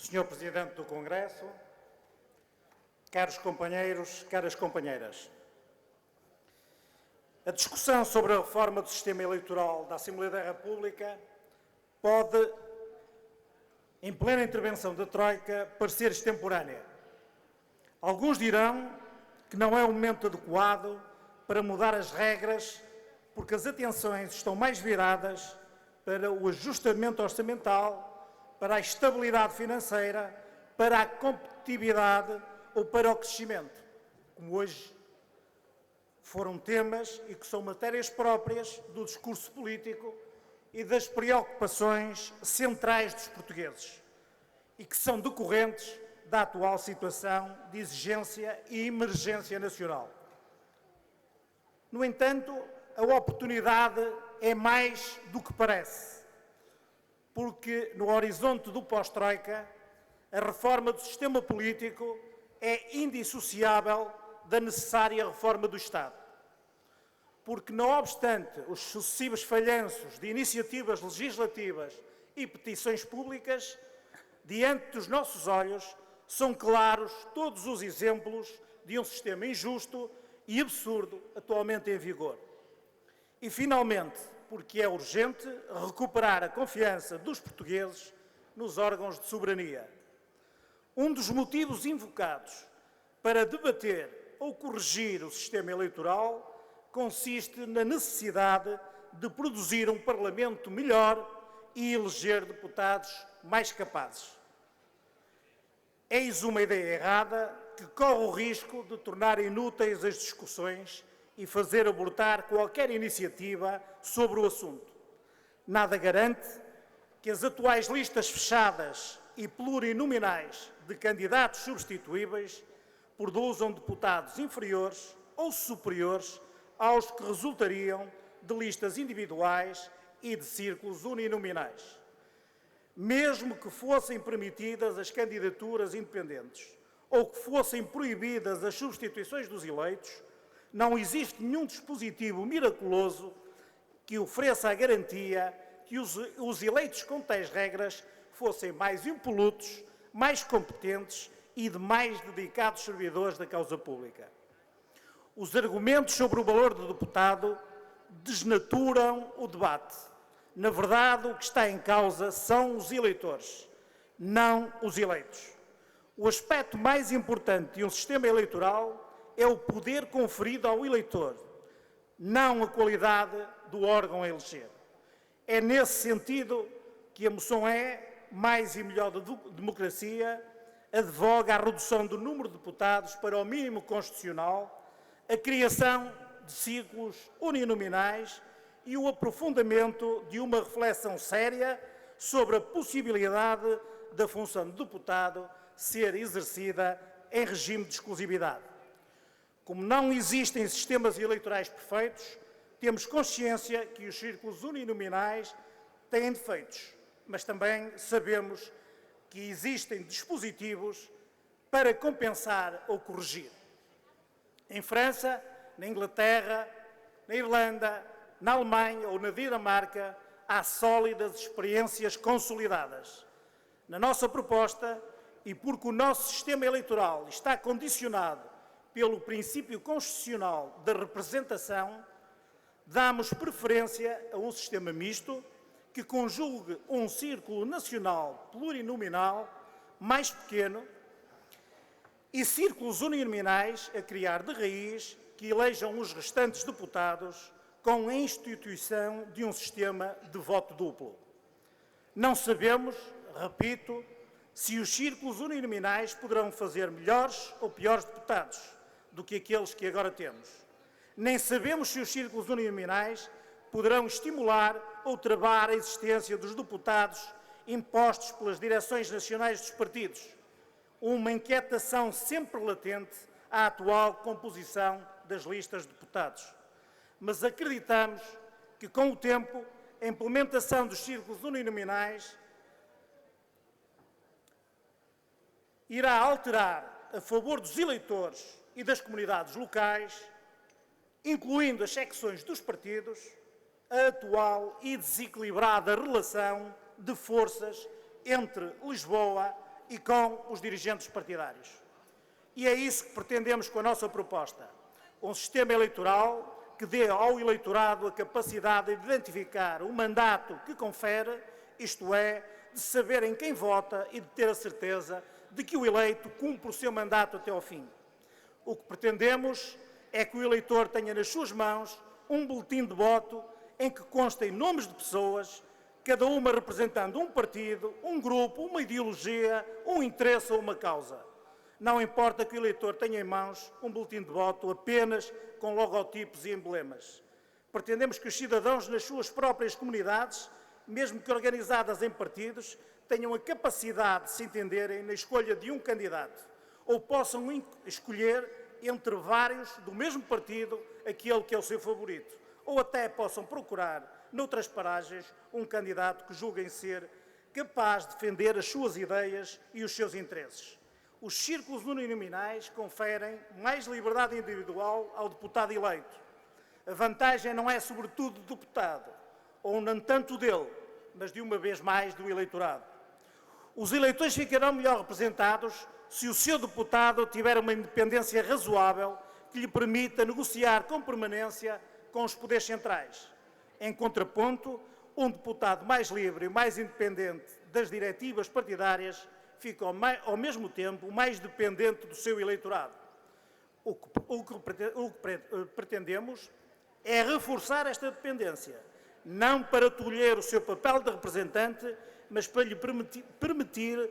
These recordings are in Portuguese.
Senhor Presidente do Congresso, caros companheiros, caras companheiras, a discussão sobre a reforma do sistema eleitoral da Assembleia da República pode, em plena intervenção da Troika, parecer extemporânea. Alguns dirão que não é o momento adequado para mudar as regras, porque as atenções estão mais viradas para o ajustamento orçamental, para a estabilidade financeira, para a competitividade ou para o crescimento, como hoje foram temas e que são matérias próprias do discurso político e das preocupações centrais dos portugueses e que são decorrentes da atual situação de exigência e emergência nacional. No entanto, a oportunidade é mais do que parece, porque no horizonte do pós-Troika, a reforma do sistema político é indissociável da necessária reforma do Estado. Porque, não obstante os sucessivos falhanços de iniciativas legislativas e petições públicas, diante dos nossos olhos são claros todos os exemplos de um sistema injusto e absurdo atualmente em vigor. E, finalmente, porque é urgente recuperar a confiança dos portugueses nos órgãos de soberania. Um dos motivos invocados para debater ou corrigir o sistema eleitoral consiste na necessidade de produzir um Parlamento melhor e eleger deputados mais capazes. Eis uma ideia errada que corre o risco de tornar inúteis as discussões e fazer abortar qualquer iniciativa sobre o assunto. Nada garante que as atuais listas fechadas e plurinominais de candidatos substituíveis produzam deputados inferiores ou superiores aos que resultariam de listas individuais e de círculos uninominais. Mesmo que fossem permitidas as candidaturas independentes ou que fossem proibidas as substituições dos eleitos, não existe nenhum dispositivo miraculoso que ofereça a garantia que os eleitos com tais regras fossem mais impolutos, mais competentes e de mais dedicados servidores da causa pública. Os argumentos sobre o valor do deputado desnaturam o debate. Na verdade, o que está em causa são os eleitores, não os eleitos. O aspecto mais importante de um sistema eleitoral é o poder conferido ao eleitor, não a qualidade do órgão a eleger. É nesse sentido que a moção Mais e Melhor Democracia advoga a redução do número de deputados para o mínimo constitucional, a criação de círculos uninominais e o aprofundamento de uma reflexão séria sobre a possibilidade da função de deputado ser exercida em regime de exclusividade. Como não existem sistemas eleitorais perfeitos, temos consciência que os círculos uninominais têm defeitos, mas também sabemos que existem dispositivos para compensar ou corrigir. Em França, na Inglaterra, na Irlanda, na Alemanha ou na Dinamarca, há sólidas experiências consolidadas. Na nossa proposta, e porque o nosso sistema eleitoral está condicionado pelo princípio constitucional da representação, damos preferência a um sistema misto que conjugue um círculo nacional plurinominal mais pequeno e círculos uninominais a criar de raiz que elejam os restantes deputados com a instituição de um sistema de voto duplo. Não sabemos, repito, se os círculos uninominais poderão fazer melhores ou piores deputados do que aqueles que agora temos. Nem sabemos se os círculos uninominais poderão estimular ou travar a existência dos deputados impostos pelas direções nacionais dos partidos, uma inquietação sempre latente à atual composição das listas de deputados. Mas acreditamos que, com o tempo, a implementação dos círculos uninominais irá alterar a favor dos eleitores e das comunidades locais, incluindo as secções dos partidos, a atual e desequilibrada relação de forças entre Lisboa e com os dirigentes partidários. E é isso que pretendemos com a nossa proposta. Um sistema eleitoral que dê ao eleitorado a capacidade de identificar o mandato que confere, isto é, de saber em quem vota e de ter a certeza de que o eleito cumpre o seu mandato até ao fim. O que pretendemos é que o eleitor tenha nas suas mãos um boletim de voto em que constem nomes de pessoas, cada uma representando um partido, um grupo, uma ideologia, um interesse ou uma causa. Não importa que o eleitor tenha em mãos um boletim de voto apenas com logotipos e emblemas. Pretendemos que os cidadãos nas suas próprias comunidades, mesmo que organizadas em partidos, tenham a capacidade de se entenderem na escolha de um candidato, ou possam escolher entre vários do mesmo partido aquele que é o seu favorito, ou até possam procurar, noutras paragens, um candidato que julguem ser capaz de defender as suas ideias e os seus interesses. Os círculos uninominais conferem mais liberdade individual ao deputado eleito. A vantagem não é, sobretudo, do deputado, ou não tanto dele, mas de uma vez mais do eleitorado. Os eleitores ficarão melhor representados se o seu deputado tiver uma independência razoável que lhe permita negociar com permanência com os poderes centrais. Em contraponto, um deputado mais livre e mais independente das diretivas partidárias fica ao mesmo tempo mais dependente do seu eleitorado. O que pretendemos é reforçar esta dependência, não para tolher o seu papel de representante, mas para lhe permitir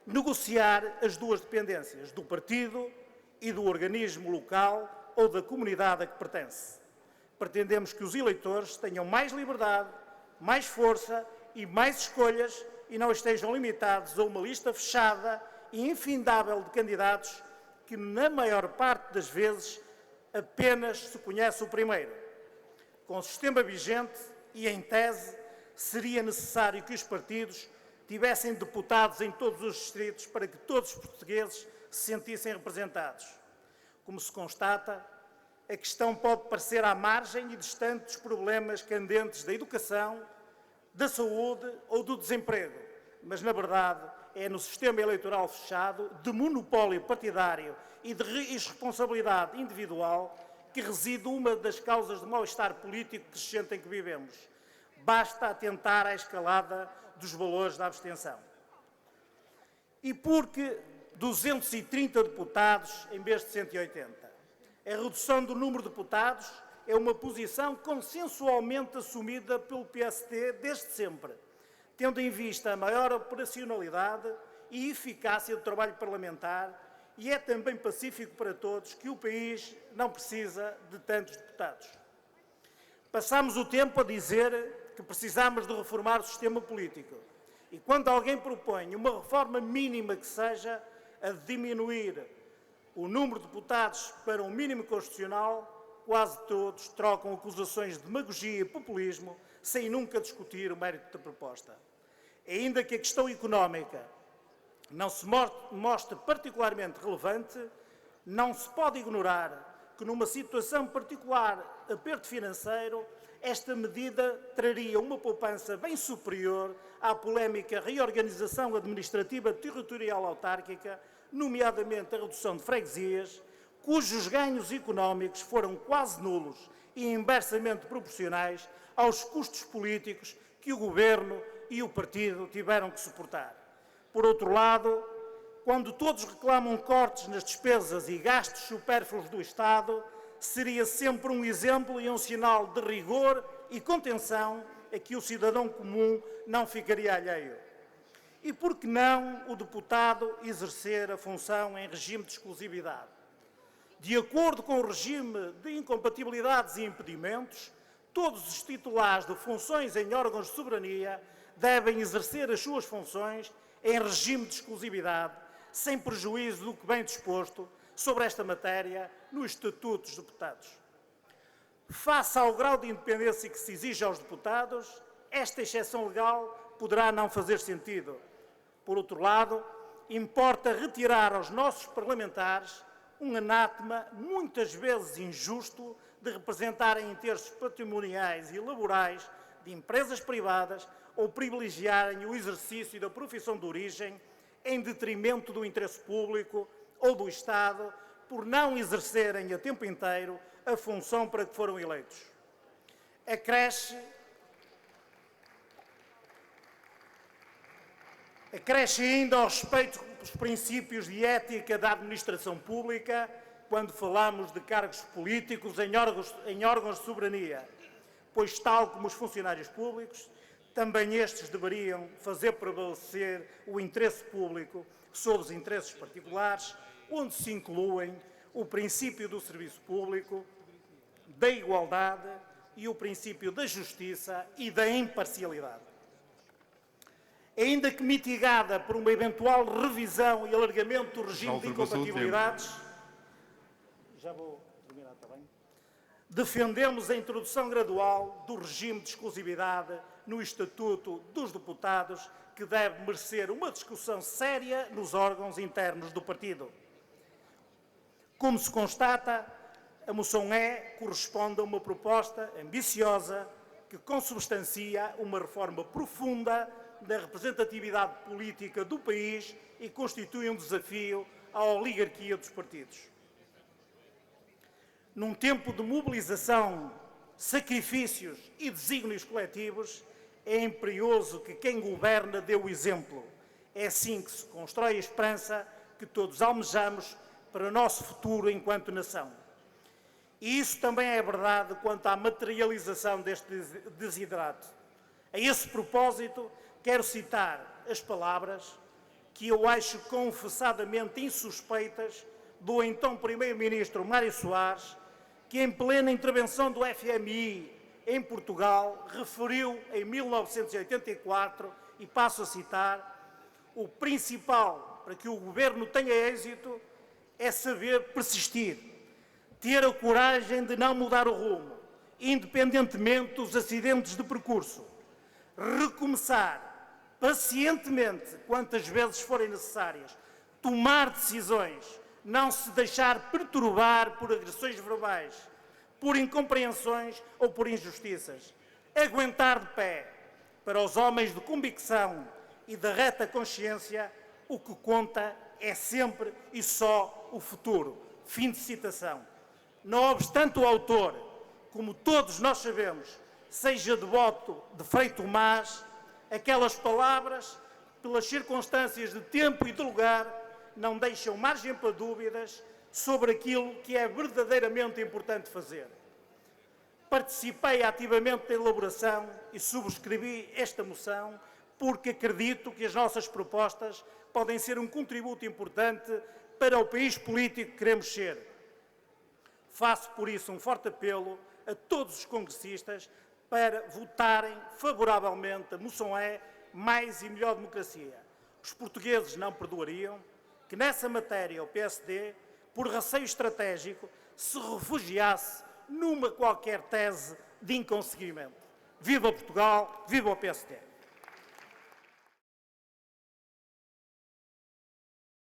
negociar as duas dependências, do partido e do organismo local ou da comunidade a que pertence. Pretendemos que os eleitores tenham mais liberdade, mais força e mais escolhas e não estejam limitados a uma lista fechada e infindável de candidatos que, na maior parte das vezes, apenas se conhece o primeiro. Com o sistema vigente e, em tese, seria necessário que os partidos tivessem deputados em todos os distritos para que todos os portugueses se sentissem representados. Como se constata, a questão pode parecer à margem e distante dos problemas candentes da educação, da saúde ou do desemprego, mas, na verdade, é no sistema eleitoral fechado, de monopólio partidário e de irresponsabilidade individual que reside uma das causas do mal-estar político crescente em que vivemos. Basta atentar à escalada dos valores da abstenção. E porque 230 deputados em vez de 180? A redução do número de deputados é uma posição consensualmente assumida pelo PSD desde sempre, tendo em vista a maior operacionalidade e eficácia do trabalho parlamentar, e é também pacífico para todos que o país não precisa de tantos deputados. Passamos o tempo a dizer que precisamos de reformar o sistema político, e quando alguém propõe uma reforma mínima que seja a de diminuir o número de deputados para um mínimo constitucional, quase todos trocam acusações de demagogia e populismo sem nunca discutir o mérito da proposta. Ainda que a questão económica não se mostre particularmente relevante, não se pode ignorar que numa situação particular aperto financeiro, esta medida traria uma poupança bem superior à polémica reorganização administrativa territorial autárquica, nomeadamente a redução de freguesias, cujos ganhos económicos foram quase nulos e inversamente proporcionais aos custos políticos que o Governo e o Partido tiveram que suportar. Por outro lado, quando todos reclamam cortes nas despesas e gastos supérfluos do Estado, seria sempre um exemplo e um sinal de rigor e contenção a que o cidadão comum não ficaria alheio. E por que não o deputado exercer a função em regime de exclusividade? De acordo com o regime de incompatibilidades e impedimentos, todos os titulares de funções em órgãos de soberania devem exercer as suas funções em regime de exclusividade, sem prejuízo do que bem disposto sobre esta matéria no Estatuto dos Deputados. Face ao grau de independência que se exige aos deputados, esta exceção legal poderá não fazer sentido. Por outro lado, importa retirar aos nossos parlamentares um anátema muitas vezes injusto de representarem interesses patrimoniais e laborais de empresas privadas ou privilegiarem o exercício da profissão de origem em detrimento do interesse público ou do Estado, por não exercerem a tempo inteiro a função para que foram eleitos. Acresce ainda ao respeito dos princípios de ética da administração pública, quando falamos de cargos políticos em órgãos de soberania, pois, tal como os funcionários públicos, também estes deveriam fazer prevalecer o interesse público sobre os interesses particulares, onde se incluem o princípio do serviço público, da igualdade e o princípio da justiça e da imparcialidade. Ainda que mitigada por uma eventual revisão e alargamento do regime de incompatibilidades, já vou terminar, está bem? Defendemos a introdução gradual do regime de exclusividade no Estatuto dos Deputados, que deve merecer uma discussão séria nos órgãos internos do partido. Como se constata, a moção corresponde a uma proposta ambiciosa que consubstancia uma reforma profunda da representatividade política do país e constitui um desafio à oligarquia dos partidos. Num tempo de mobilização, sacrifícios e desígnios coletivos, é imperioso que quem governa dê o exemplo. É assim que se constrói a esperança que todos almejamos para o nosso futuro enquanto nação. E isso também é verdade quanto à materialização deste desiderato. A esse propósito, quero citar as palavras que eu acho confessadamente insuspeitas do então Primeiro-Ministro Mário Soares, que em plena intervenção do FMI em Portugal referiu em 1984, e passo a citar: o principal para que o governo tenha êxito é saber persistir, ter a coragem de não mudar o rumo, independentemente dos acidentes de percurso, recomeçar pacientemente quantas vezes forem necessárias, tomar decisões, não se deixar perturbar por agressões verbais, por incompreensões ou por injustiças, aguentar de pé. Para os homens de convicção e de reta consciência, o que conta é sempre e só o futuro. Fim de citação. Não obstante o autor, como todos nós sabemos, seja devoto de Frei Tomás, aquelas palavras, pelas circunstâncias de tempo e de lugar, não deixam margem para dúvidas sobre aquilo que é verdadeiramente importante fazer. Participei ativamente da elaboração e subscrevi esta moção porque acredito que as nossas propostas podem ser um contributo importante para o país político que queremos ser. Faço, por isso, um forte apelo a todos os congressistas para votarem favoravelmente a moção Mais e Melhor Democracia. Os portugueses não perdoariam que nessa matéria o PSD, por receio estratégico, se refugiasse numa qualquer tese de inconseguimento. Viva Portugal, viva o PSD!